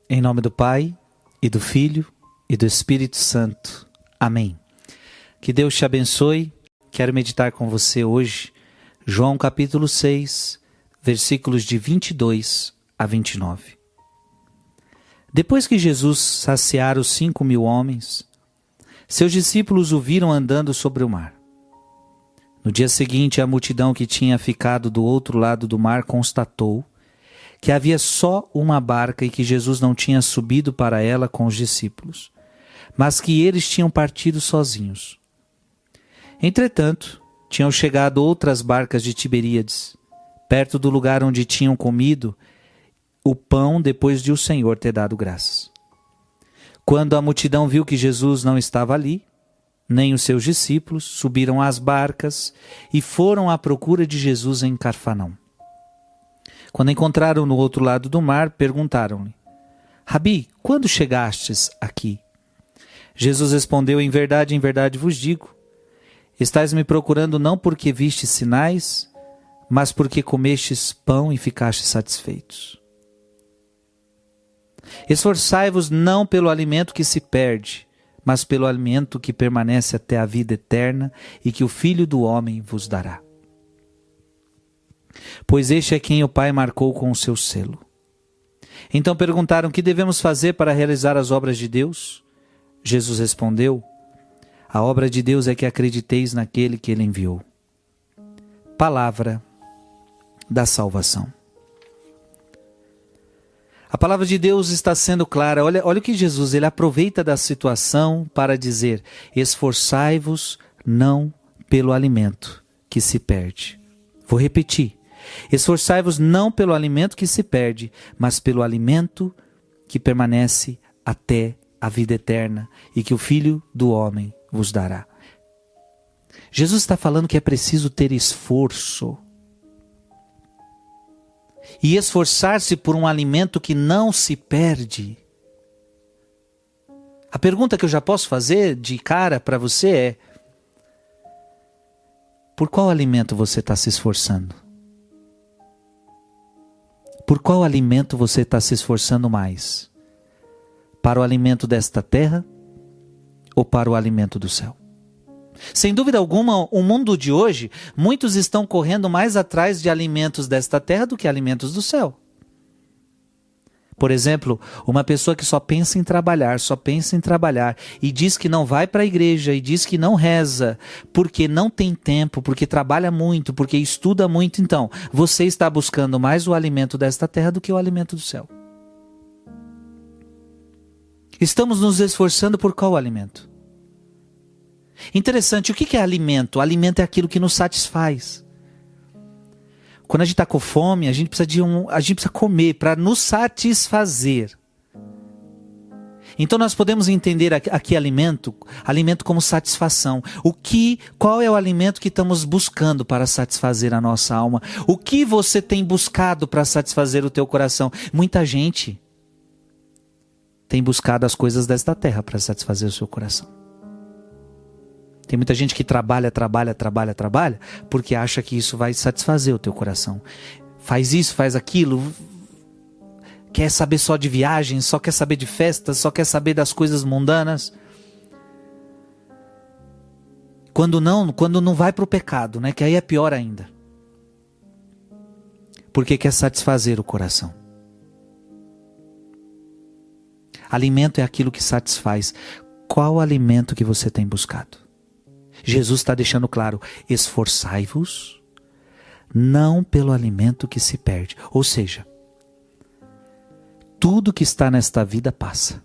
Em nome do Pai, e do Filho, e do Espírito Santo. Amém. Que Deus te abençoe. Quero meditar com você hoje, João capítulo 6, versículos de 22 a 29. Depois que Jesus saciara os 5.000 homens, seus discípulos o viram andando sobre o mar. No dia seguinte, a multidão que tinha ficado do outro lado do mar constatou que havia só uma barca e que Jesus não tinha subido para ela com os discípulos, mas que eles tinham partido sozinhos. Entretanto, tinham chegado outras barcas de Tiberíades, perto do lugar onde tinham comido o pão depois de o Senhor ter dado graças. Quando a multidão viu que Jesus não estava ali, nem os seus discípulos, subiram às barcas e foram à procura de Jesus em Cafarnaum. Quando encontraram no outro lado do mar, perguntaram-lhe: Rabi, quando chegastes aqui? Jesus respondeu: em verdade vos digo, estais me procurando não porque vistes sinais, mas porque comestes pão e ficastes satisfeitos. Esforçai-vos não pelo alimento que se perde, mas pelo alimento que permanece até a vida eterna e que o Filho do Homem vos dará. Pois este é quem o Pai marcou com o seu selo. Então perguntaram: que devemos fazer para realizar as obras de Deus? Jesus respondeu: a obra de Deus é que acrediteis naquele que ele enviou. Palavra da salvação. A palavra de Deus está sendo clara. Olha o que Jesus, ele aproveita da situação para dizer: esforçai-vos não pelo alimento que se perde. Vou repetir. Esforçai-vos não pelo alimento que se perde, mas pelo alimento que permanece até a vida eterna e que o Filho do Homem vos dará. Jesus está falando que é preciso ter esforço. E esforçar-se por um alimento que não se perde. A pergunta que eu já posso fazer de cara para você é: por qual alimento você está se esforçando? Por qual alimento você está se esforçando mais? Para o alimento desta terra ou para o alimento do céu? Sem dúvida alguma, o mundo de hoje, muitos estão correndo mais atrás de alimentos desta terra do que alimentos do céu. Por exemplo, uma pessoa que só pensa em trabalhar e diz que não vai para a igreja e diz que não reza porque não tem tempo, porque trabalha muito, porque estuda muito. Então, você está buscando mais o alimento desta terra do que o alimento do céu. Estamos nos esforçando por qual alimento? Interessante, o que é alimento? Alimento é aquilo que nos satisfaz. Quando a gente está com fome, a gente precisa comer para nos satisfazer. Então nós podemos entender aqui alimento como satisfação. Qual é o alimento que estamos buscando para satisfazer a nossa alma? O que você tem buscado para satisfazer o teu coração? Muita gente tem buscado as coisas desta terra para satisfazer o seu coração. Tem muita gente que trabalha porque acha que isso vai satisfazer o teu coração. Faz isso, faz aquilo, quer saber só de viagens, só quer saber de festas, só quer saber das coisas mundanas. Quando não vai para o pecado, né? Que aí é pior ainda. Porque quer satisfazer o coração. Alimento é aquilo que satisfaz. Qual alimento que você tem buscado? Jesus está deixando claro: esforçai-vos não pelo alimento que se perde. Ou seja, tudo que está nesta vida passa.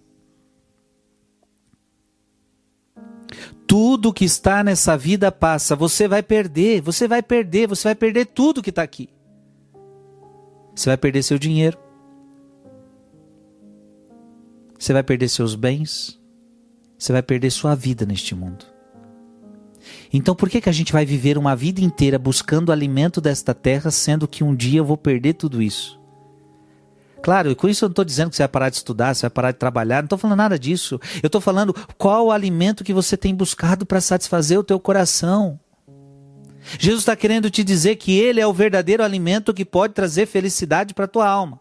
Tudo que está nessa vida passa. Você vai perder tudo que está aqui. Você vai perder seu dinheiro. Você vai perder seus bens. Você vai perder sua vida neste mundo. Então por que a gente vai viver uma vida inteira buscando alimento desta terra, sendo que um dia eu vou perder tudo isso? Claro, e com isso eu não estou dizendo que você vai parar de estudar, você vai parar de trabalhar, não estou falando nada disso. Eu estou falando qual o alimento que você tem buscado para satisfazer o teu coração. Jesus está querendo te dizer que Ele é o verdadeiro alimento que pode trazer felicidade para a tua alma.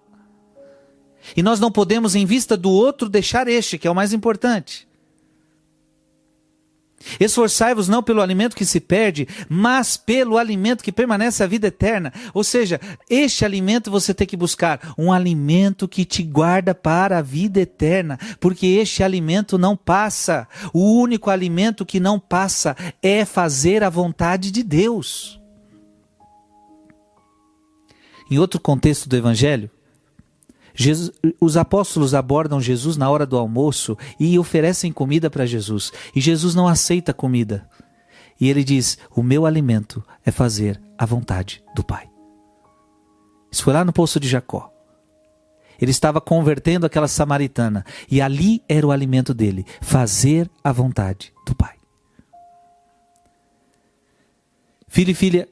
E nós não podemos, em vista do outro, deixar este, que é o mais importante. Esforçai-vos não pelo alimento que se perde, mas pelo alimento que permanece a vida eterna. Ou seja, este alimento você tem que buscar, um alimento que te guarda para a vida eterna, porque este alimento não passa. O único alimento que não passa é fazer a vontade de Deus. Em outro contexto do Evangelho, os apóstolos abordam Jesus na hora do almoço e oferecem comida para Jesus. E Jesus não aceita comida. E ele diz, o meu alimento é fazer a vontade do Pai. Isso foi lá no Poço de Jacó. Ele estava convertendo aquela samaritana. E ali era o alimento dele, fazer a vontade do Pai. Filho e filha,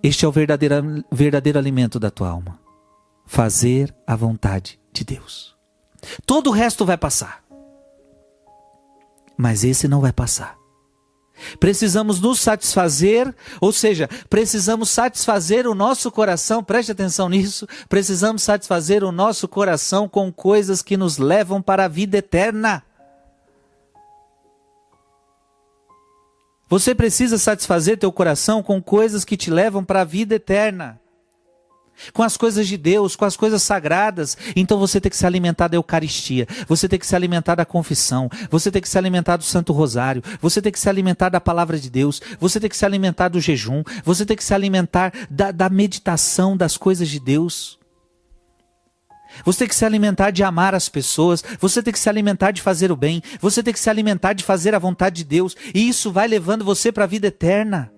este é o verdadeiro alimento da tua alma. Fazer a vontade de Deus. Todo o resto vai passar. Mas esse não vai passar. Precisamos nos satisfazer, ou seja, precisamos satisfazer o nosso coração, preste atenção nisso, precisamos satisfazer o nosso coração com coisas que nos levam para a vida eterna. Você precisa satisfazer teu coração com coisas que te levam para a vida eterna. Com as coisas de Deus, com as coisas sagradas. Então você tem que se alimentar da Eucaristia, você tem que se alimentar da confissão, você tem que se alimentar do Santo Rosário, você tem que se alimentar da Palavra de Deus, você tem que se alimentar do jejum, você tem que se alimentar da meditação das coisas de Deus. Você tem que se alimentar de amar as pessoas, você tem que se alimentar de fazer o bem, você tem que se alimentar de fazer a vontade de Deus, e isso vai levando você para a vida eterna.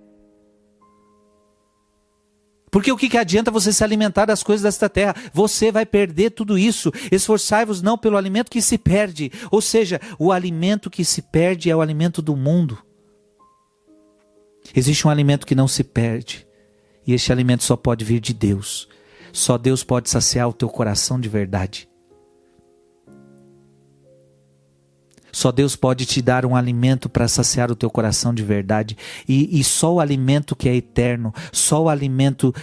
Porque o que adianta você se alimentar das coisas desta terra? Você vai perder tudo isso. Esforçai-vos não pelo alimento que se perde. Ou seja, o alimento que se perde é o alimento do mundo. Existe um alimento que não se perde. E este alimento só pode vir de Deus. Só Deus pode saciar o teu coração de verdade. Só Deus pode te dar um alimento para saciar o teu coração de verdade. E só o alimento que é eterno, só o alimento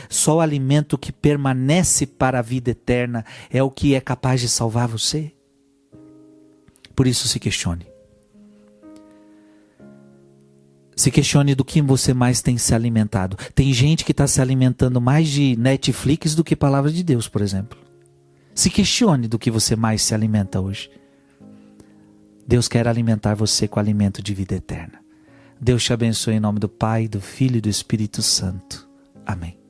que permanece para a vida eterna é o que é capaz de salvar você. Por isso se questione. Se questione do que você mais tem se alimentado. Tem gente que está se alimentando mais de Netflix do que Palavra de Deus, por exemplo. Se questione do que você mais se alimenta hoje. Deus quer alimentar você com alimento de vida eterna. Deus te abençoe em nome do Pai, do Filho e do Espírito Santo. Amém.